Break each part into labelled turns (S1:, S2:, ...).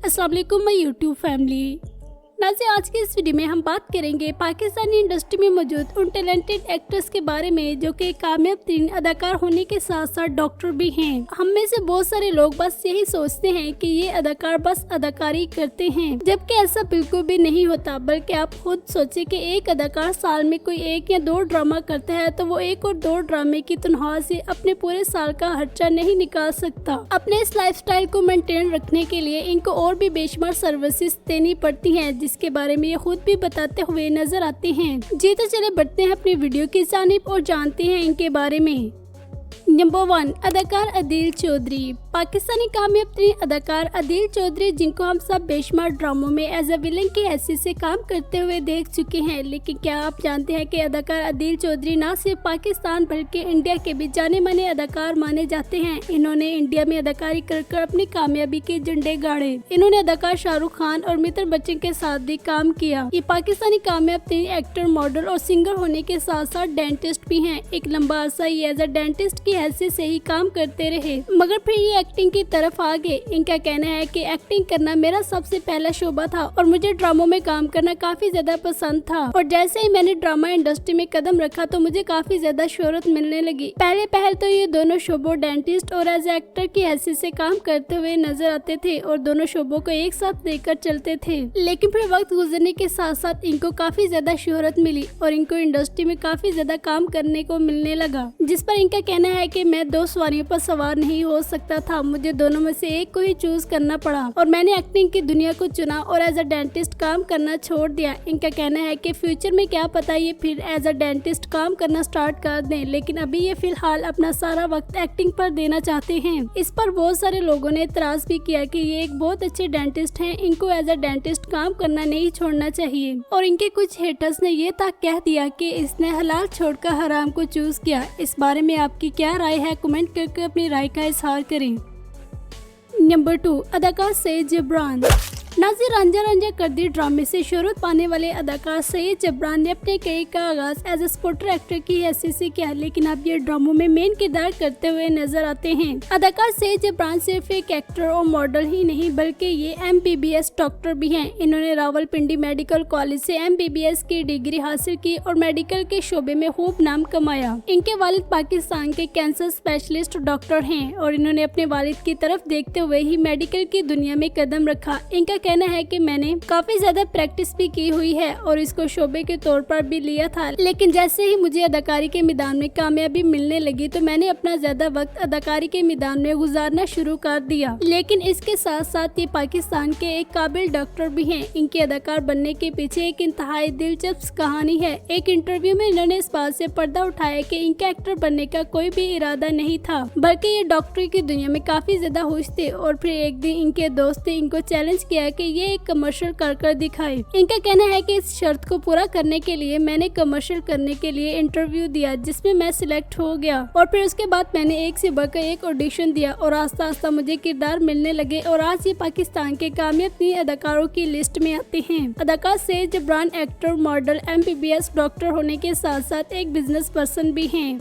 S1: अस्सलाम वालेकुम my YouTube family. नाज़रीन, आज की इस वीडियो में हम बात करेंगे पाकिस्तानी इंडस्ट्री में मौजूद उन टैलेंटेड एक्टर्स के बारे में जो कि कामयाब तरीन अदाकार होने के साथ साथ डॉक्टर भी हैं। हम में से बहुत सारे लोग बस यही सोचते हैं कि ये अदाकार बस अदाकारी करते हैं, जबकि ऐसा बिल्कुल भी नहीं होता। बल्कि आप खुद सोचें कि एक अदाकार साल में कोई 1 या 2 ड्रामा करता है तो वो 1 और 2 ड्रामे की तनख्वाह से अपने पूरे साल का खर्चा नहीं निकाल सकता। अपने इस लाइफस्टाइल को मेंटेन रखने के लिए इनको और भी बेशुमार सर्विसेज देनी पड़ती हैं, जिसके बारे में ये खुद भी बताते हुए नजर आते हैं। जी तो चले बढ़ते हैं अपनी वीडियो की जानिब और जानते हैं इनके बारे में। नंबर 1, अदाकार अदील चौधरी। पाकिस्तानी कामयाब तरीन अदाकार अदील चौधरी, जिनको हम सब बेशुमार ड्रामों में एज ए विलन की हैसियत से काम करते हुए देख चुके हैं। लेकिन क्या आप जानते हैं कि अदाकार अदील चौधरी न सिर्फ पाकिस्तान बल्कि इंडिया के भी जाने माने अदाकार माने जाते हैं। इन्होंने इंडिया में अदाकारी कर अपनी कामयाबी के झंडे गाड़े। इन्होंने अदाकार शाहरुख खान और अमिताभ बच्चन के साथ भी काम किया। ये पाकिस्तानी कामयाब तरीन एक्टर, मॉडल और सिंगर होने के साथ साथ डेंटिस्ट भी हैं। एक लंबा अरसा ये एज ए डेंटिस्ट की हैसियत से ही काम करते रहे, मगर फिर ये एक्टिंग की तरफ आ गए। इनका कहना है कि एक्टिंग करना मेरा सबसे पहला शोबा था और मुझे ड्रामों में काम करना काफी ज्यादा पसंद था। और जैसे ही मैंने ड्रामा इंडस्ट्री में कदम रखा तो मुझे काफी ज्यादा शोहरत मिलने लगी। पहले तो ये दोनों शोबों, डेंटिस्ट और एज एक्टर की हैसियत से काम करते हुए नजर आते थे और दोनों शोबों को एक साथ लेकर चलते थे। लेकिन फिर वक्त गुजरने के साथ साथ इनको काफी ज्यादा शोहरत मिली और इनको इंडस्ट्री में काफी ज्यादा काम करने को मिलने लगा, जिस पर इनका कहना है कि मैं 2 सवारियों पर सवार नहीं हो सकता था, मुझे दोनों में से एक को ही चूज करना पड़ा और मैंने एक्टिंग की दुनिया को चुना और एज अ डेंटिस्ट काम करना छोड़ दिया। इनका कहना है कि फ्यूचर में क्या पता ये फिर एज अ डेंटिस्ट काम करना स्टार्ट कर दें, लेकिन अभी ये फिलहाल अपना सारा वक्त एक्टिंग पर देना चाहते हैं। इस पर बहुत सारे लोगों ने इतराज भी किया कि ये एक बहुत अच्छे डेंटिस्ट हैं, इनको एज अ डेंटिस्ट काम करना नहीं छोड़ना चाहिए। और इनके कुछ हेटर्स ने ये तक कह दिया कि इसने हलाल छोड़कर हराम को चूज किया। इस बारे में आपकी क्या राय है? कमेंट करके अपनी राय का इजहार करें। नंबर 2, अदाकार सईद जबरान। नाज़रीन, रांझा रांझा कर दी ड्रामे से शोहरत पाने वाले अदाकार सईद जबरान ने अपने करियर का आगाज एज ए स्पोर्टर एक्टर की हैसियत से किया, लेकिन अब ये ड्रामों में मेन किरदार करते हुए नजर आते हैं। अदाकार सईद जबरान सिर्फ एक एक्टर और मॉडल ही नहीं बल्कि ये MBBS डॉक्टर भी हैं। इन्होंने रावलपिंडी मेडिकल कॉलेज से MBBS की डिग्री हासिल की और मेडिकल के शोबे में खूब नाम कमाया। इनके वालिद पाकिस्तान के कैंसर स्पेशलिस्ट डॉक्टर हैं और इन्होंने अपने वालिद की तरफ देखते हुए ही मेडिकल की दुनिया में कदम रखा। इनका कहना है कि मैंने काफी ज्यादा प्रैक्टिस भी की हुई है और इसको शोबे के तौर पर भी लिया था, लेकिन जैसे ही मुझे अदाकारी के मैदान में कामयाबी मिलने लगी तो मैंने अपना ज्यादा वक्त अदाकारी के मैदान में गुजारना शुरू कर दिया। लेकिन इसके साथ साथ ये पाकिस्तान के एक काबिल डॉक्टर भी हैं। इनके अदाकार बनने के पीछे एक इंतहाई दिलचस्प कहानी है। एक इंटरव्यू में इन्होंने इस बात से पर्दा उठाया कि इनके एक्टर बनने का कोई भी इरादा नहीं था, बल्कि ये डॉक्टरी की दुनिया में काफी ज्यादा खुश थे। और फिर एक दिन इनके दोस्त ने इनको चैलेंज किया कि ये एक कमर्शियल कर दिखाए। इनका कहना है कि इस शर्त को पूरा करने के लिए मैंने कमर्शियल करने के लिए इंटरव्यू दिया, जिसमें मैं सिलेक्ट हो गया और फिर उसके बाद मैंने एक से बढ़कर एक ऑडिशन दिया और आस्ता आस्ता मुझे किरदार मिलने लगे और आज ये पाकिस्तान के कामयाब तीन अदाकारों की लिस्ट में आते हैं। अदाकार Saeed Jabran actor, model, MBBS doctor होने के साथ साथ एक बिजनेस पर्सन भी हैं।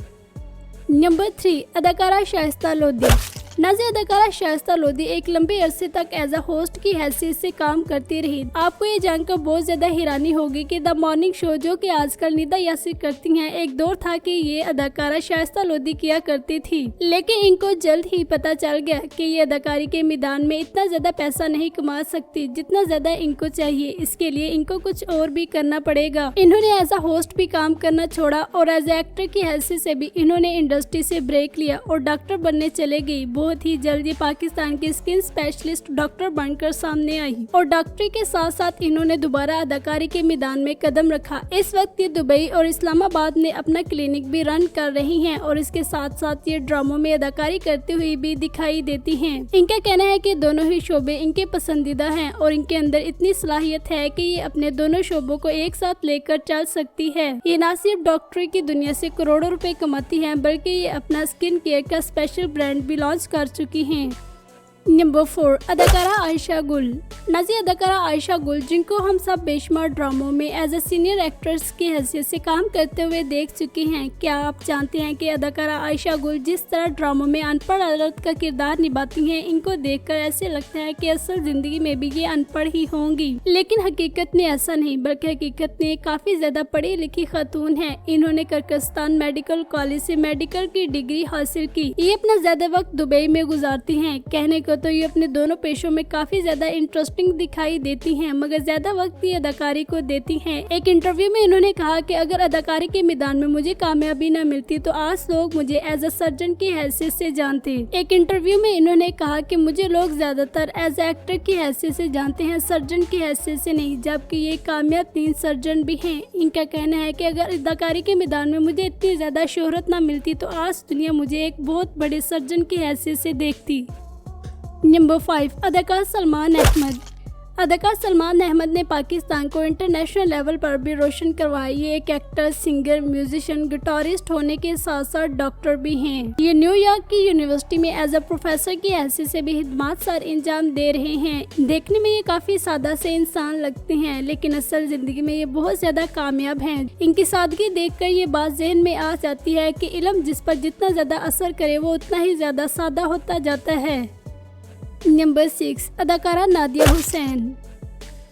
S1: नंबर 3, अदाकारा शाइस्ता लोधी। नाज़रीन, अदाकारा शाइस्ता लोधी एक लंबे अरसे तक एज अ होस्ट की हैसियत से काम करती रही। आपको ये जानकर बहुत ज्यादा हैरानी होगी कि द मॉर्निंग शो, जो कि आजकल निदा यासिर करती हैं, एक दौर था कि ये अदाकारा शाइस्ता लोधी किया करती थी। लेकिन इनको जल्द ही पता चल गया कि ये अदाकारी के मैदान में इतना ज्यादा पैसा नहीं कमा सकती जितना ज्यादा इनको चाहिए। इसके लिए इनको कुछ और भी करना पड़ेगा। इन्होंने एज अ होस्ट भी काम करना छोड़ा और एज ए एक्टर की हैसियत से भी इन्होंने इंडस्ट्री से ब्रेक लिया और डॉक्टर बनने चले गई। बहुत ही जल्द ये पाकिस्तान की स्किन स्पेशलिस्ट डॉक्टर बनकर सामने आई और डॉक्टरी के साथ साथ इन्होंने दोबारा अदाकारी के मैदान में कदम रखा। इस वक्त ये दुबई और इस्लामाबाद में अपना क्लिनिक भी रन कर रही हैं और इसके साथ साथ ये ड्रामों में अदाकारी करते हुए भी दिखाई देती हैं। इनका कहना है कि दोनों ही शोबे इनके पसंदीदा हैं और इनके अंदर इतनी सलाहियत है कि ये अपने दोनों शोबों को एक साथ लेकर चल सकती है। ये न सिर्फ डॉक्टरी की दुनिया से करोड़ों रुपए कमाती है बल्कि ये अपना स्किन केयर का स्पेशल ब्रांड भी लॉन्च कर चुकी हैं। नंबर 4, अदाकारा आयशा गुल। नाज़ी अदाकारा आयशा गुल, जिनको हम सब बेशुमार ड्रामों में एज ए सीनियर एक्ट्रेस की हैसियत से काम करते हुए देख चुके हैं। क्या आप जानते हैं कि अदाकारा आयशा गुल जिस तरह ड्रामों में अनपढ़ औरत का किरदार निभाती हैं, इनको देखकर ऐसे लगता है कि असल जिंदगी में भी ये अनपढ़ ही होंगी, लेकिन हकीकत में ऐसा नहीं, बल्कि हकीकत में काफी ज्यादा पढ़ी लिखी खातून है। इन्होंने कर्कस्तान मेडिकल कॉलेज से मेडिकल की डिग्री हासिल की। ये अपना ज्यादा वक्त दुबई में गुजारती हैं। कहने तो ये अपने दोनों पेशों में काफी ज्यादा इंटरेस्टिंग दिखाई देती हैं, मगर ज्यादा वक्त ये अदाकारी को देती हैं। एक इंटरव्यू में इन्होंने कहा कि अगर अदाकारी के मैदान में मुझे कामयाबी न मिलती तो आज लोग मुझे एज अ सर्जन की हैसियत से जानते। एक इंटरव्यू में इन्होंने कहा कि मुझे लोग ज्यादातर एज ए एक्टर की हैसियत से जानते हैं, सर्जन की हैसियत से नहीं, जबकि ये कामयाब 3 सर्जन भी हैं। इनका कहना है कि अगर अदाकारी के मैदान में मुझे इतनी ज्यादा शोहरत न मिलती तो आज दुनिया मुझे एक बहुत बड़े सर्जन की हैसियत से देखती। नंबर 5, अदाकार सलमान अहमद। अदाकार सलमान अहमद ने पाकिस्तान को इंटरनेशनल लेवल पर भी रोशन करवाया। ये एक एक्टर, सिंगर, म्यूजिशियन, गिटारिस्ट होने के साथ साथ डॉक्टर भी हैं। ये न्यूयॉर्क की यूनिवर्सिटी में एज अ प्रोफेसर की हैसियत से भी खिदमत सर इंजाम दे रहे हैं। देखने में ये काफी सादा से इंसान लगते हैं, लेकिन असल जिंदगी में ये बहुत ज्यादा कामयाब हैं। इनकी सादगी देखकर ये बात ज़हन में आ जाती है कि इल्म जिस पर जितना ज्यादा असर करे वो उतना ही ज्यादा सादा होता जाता है। नंबर 6, अदाकारा नादिया हुसैन।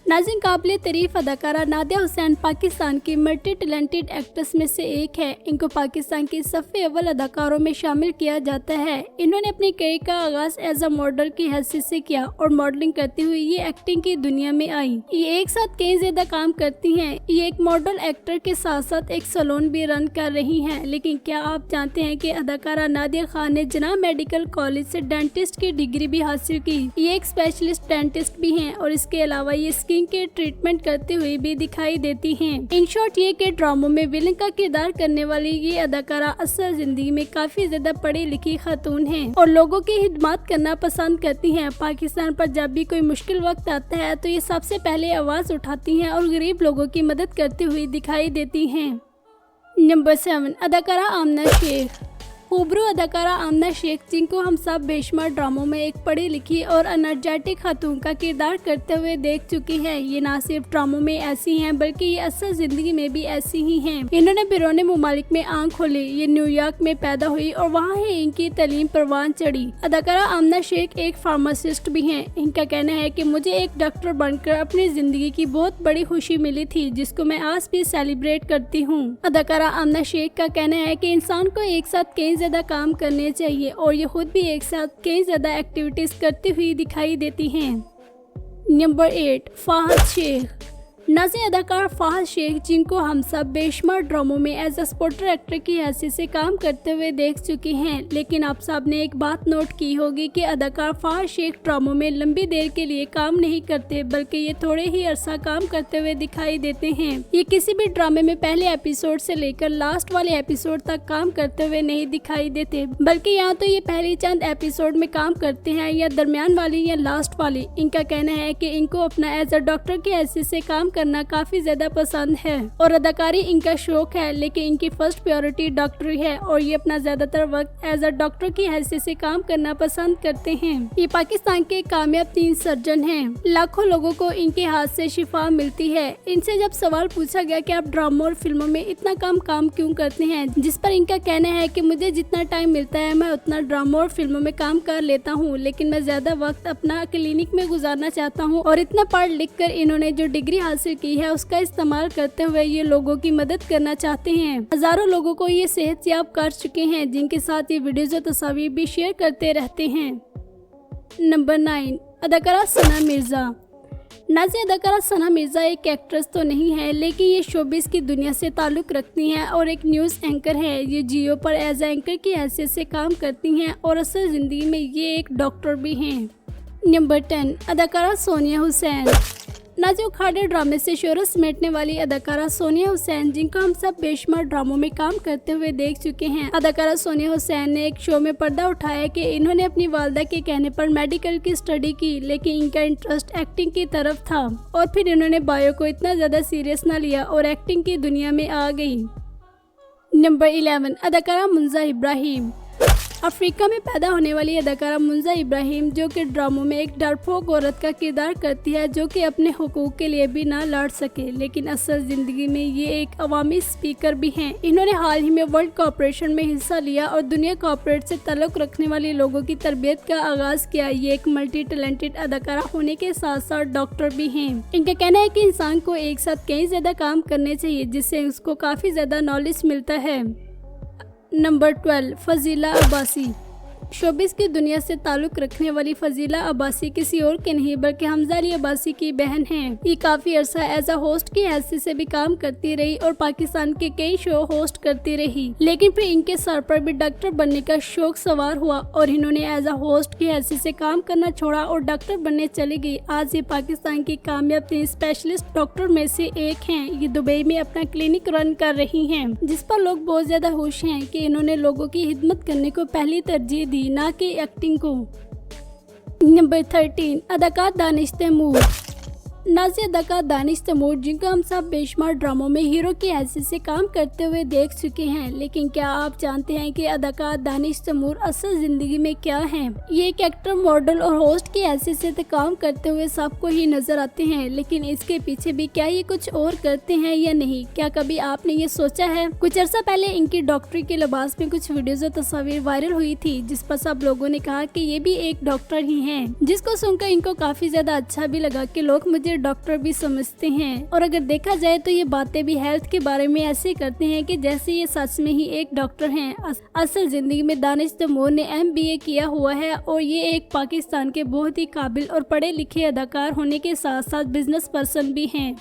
S1: नाज़रीन, काबिल तारीफ अदाकारा नादिया हुसैन पाकिस्तान की मल्टी टैलेंटेड एक्ट्रेस में से एक है। इनको पाकिस्तान की सफ़े अव्वल अदाकारों में शामिल किया जाता है। इन्होंने अपनी करियर का आगाज एज अ मॉडल की हैसियत से किया और मॉडलिंग करती हुई ये एक्टिंग की दुनिया में आई। ये एक साथ कई ज्यादा काम करती हैं। ये एक मॉडल एक्टर के साथ साथ एक सैलून भी रन कर रही हैं। लेकिन क्या आप जानते हैं कि अदाकारा नादिया खान ने जनाब मेडिकल कॉलेज से डेंटिस्ट की डिग्री भी हासिल की। ये एक स्पेशलिस्ट डेंटिस्ट भी हैं और इसके अलावा ये स्किन के ट्रीटमेंट करते हुए भी दिखाई देती हैं। इन शॉर्ट ये कि ड्रामों में विलन का किरदार करने वाली ये अदाकारा असल जिंदगी में काफी ज्यादा पढ़ी लिखी खातून हैं और लोगों की खिदमत करना पसंद करती हैं। पाकिस्तान पर जब भी कोई मुश्किल वक्त आता है तो ये सबसे पहले आवाज उठाती हैं और गरीब लोगों की मदद करती हुई दिखाई देती हैं। नंबर 7, अदाकारा आमना शेख। खूबरू अदाकारा आमना शेख, जिनको हम सब बेशुमार ड्रामों में एक पढ़ी लिखी और एनर्जेटिक खातून का किरदार करते हुए देख चुकी हैं। ये ना सिर्फ ड्रामों में ऐसी हैं बल्कि ये असल जिंदगी में भी ऐसी ही हैं। इन्होंने बैरून मुमालिक में आंख खोली। ये न्यूयॉर्क में पैदा हुई और वहाँ ही इनकी तालीम परवान चढ़ी। अदाकारा आमना शेख एक फार्मासिस्ट भी हैं। इनका कहना है कि मुझे एक डॉक्टर बनकर अपनी जिंदगी की बहुत बड़ी खुशी मिली थी, जिसको मैं आज भी सेलिब्रेट करती हूँ। अदाकारा आमना शेख का कहना है कि इंसान को एक साथ कई ज्यादा काम करने चाहिए और ये खुद भी एक साथ कई ज्यादा एक्टिविटीज करती हुई दिखाई देती हैं। नंबर 8, फाहद शेख। नाज़ी अदाकार फाहद शेख, जिनको हम सब बेशुमार ड्रामों में एज अ सपोर्टर एक्टर की हैसियत से काम करते हुए देख चुके हैं। लेकिन आप सब ने एक बात नोट की होगी कि अदाकार फाहद शेख ड्रामों में लंबी देर के लिए काम नहीं करते, बल्कि ये थोड़े ही अरसा काम करते हुए दिखाई देते हैं। ये किसी भी ड्रामे में पहले एपिसोड से लेकर लास्ट वाले एपिसोड तक काम करते हुए नहीं दिखाई देते, बल्कि यहाँ तो ये पहले चंद एपिसोड में काम करते हैं या दरमियान वाली या लास्ट वाली। इनका कहना है कि इनको अपना एज अ डॉक्टर की हैसियत से काम करना काफी ज्यादा पसंद है और अदाकारी इनका शौक है, लेकिन इनकी फर्स्ट प्रायोरिटी डॉक्टरी है और ये अपना ज्यादातर वक्त एज अ डॉक्टर की हैसियत से काम करना पसंद करते हैं। ये पाकिस्तान के कामयाब 3 सर्जन हैं। लाखों लोगों को इनके हाथ से शिफा मिलती है। इनसे जब सवाल पूछा गया कि आप ड्रामों और फिल्मों में इतना कम काम क्यों करते हैं, जिस पर इनका कहना है कि मुझे जितना टाइम मिलता है मैं उतना ड्रामों और फिल्मों में काम कर लेता हूँ, लेकिन मैं ज्यादा वक्त अपना क्लिनिक में गुजारना चाहता हूँ और इतना पढ़ लिख कर इन्होंने जो डिग्री हासिल की है उसका इस्तेमाल करते हुए ये लोगों की मदद करना चाहते हैं। हजारों लोगों को ये सेहतयाब कर चुके हैं, जिनके साथ ये वीडियोज और तस्वीर भी शेयर करते रहते हैं। नंबर 9, अदाकारा सना मिर्जा। नाज़ी अदाकारा सना मिर्जा एक एक्ट्रेस तो नहीं है, लेकिन ये शोबिस की दुनिया से ताल्लुक़ रखती हैं और एक न्यूज़ एंकर है। ये जियो पर एज एंकर की हैसियत से काम करती हैं और असल ज़िंदगी में ये एक डॉक्टर भी हैं। नंबर 10, अदाकारा सोनिया हुसैन। नाज़ी उखाड़े ड्रामे से शोहरत समेटने वाली अदाकारा सोनिया हुसैन, जिनको हम सब बेशुमार ड्रामों में काम करते हुए देख चुके हैं। अदाकारा सोनिया हुसैन ने एक शो में पर्दा उठाया कि इन्होंने अपनी वालदा के कहने पर मेडिकल की स्टडी की, लेकिन इनका इंटरेस्ट एक्टिंग की तरफ था और फिर इन्होंने बायो को इतना ज़्यादा सीरियस ना लिया और एक्टिंग की दुनिया में आ गई। नंबर 11, अदाकारा मुंजा इब्राहिम। अफ्रीका में पैदा होने वाली अदाकारा मुंजा इब्राहिम, जो कि ड्रामों में एक डरपोक औरत का किरदार करती है जो कि अपने हुकूक के लिए भी ना लड़ सके, लेकिन असल जिंदगी में ये एक अवामी स्पीकर भी हैं। इन्होंने हाल ही में वर्ल्ड कॉर्पोरेशन में हिस्सा लिया और दुनिया कॉर्पोरेट से ताल्लुक रखने वाले लोगों की तरबियत का आगाज किया। ये एक मल्टी टैलेंटेड अदाकारा होने के साथ साथ डॉक्टर भी हैं। इनका कहना है कि इंसान को एक साथ कई ज्यादा काम करने चाहिए, जिससे उसको काफी ज्यादा नॉलेज मिलता है। नंबर 12, फजीला अब्बासी। शोबिस की दुनिया से ताल्लुक रखने वाली फजीला अब्बासी किसी और के नहीं बल्कि हमजा अली अब्बासी की बहन हैं। ये काफी अरसा एज अ होस्ट की हैसियत से भी काम करती रही और पाकिस्तान के कई शो होस्ट करती रही, लेकिन फिर इनके सर पर भी डॉक्टर बनने का शौक सवार हुआ और इन्होंने एज अ होस्ट की हैसियत से काम करना छोड़ा और डॉक्टर बनने चली गई। आज ये पाकिस्तान की कामयाब स्पेशलिस्ट डॉक्टर में से एक हैं। ये दुबई में अपना क्लिनिक रन कर रही हैं, जिस पर लोग बहुत ज्यादा खुश हैं कि इन्होंने लोगों की खिदमत करने को पहली तरजीह दी, ना कि एक्टिंग को। नंबर 13, अदाकार दानिश तैमूर। नाज़ी अदाकार दानिश तैमूर, जिनको हम सब बेशुमार ड्रामों में हीरो की हैसियत से काम करते हुए देख चुके हैं, लेकिन क्या आप जानते हैं कि अदाकार दानिश तैमूर असल जिंदगी में क्या हैं? ये एक एक्टर, मॉडल और होस्ट की हैसियत से तो काम करते हुए सबको ही नजर आते हैं, लेकिन इसके पीछे भी क्या ये कुछ और करते हैं या नहीं? क्या कभी आपने ये सोचा है? कुछ अर्सा पहले इनकी डॉक्टरी के लिबास में कुछ वीडियोज और तस्वीर वायरल हुई थी, जिस पर सब लोगों ने कहा कि ये भी एक डॉक्टर ही हैं, जिसको सुनकर इनको काफी ज्यादा अच्छा भी लगा कि लोग मुझे डॉक्टर भी समझते हैं। और अगर देखा जाए तो ये बातें भी हेल्थ के बारे में ऐसे करते हैं कि जैसे ये सच में ही एक डॉक्टर हैं। असल जिंदगी में दानिश तैमूर ने MBA किया हुआ है और ये एक पाकिस्तान के बहुत ही काबिल और पढ़े लिखे अदाकार होने के साथ साथ बिजनेस पर्सन भी हैं।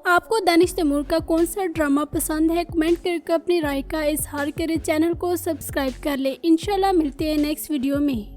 S1: आपको दानिश तैमूर का कौन सा ड्रामा पसंद है? कमेंट करके अपनी राय का इजहार करें। चैनल को सब्सक्राइब कर ले। इंशाल्लाह मिलते हैं नेक्स्ट वीडियो में।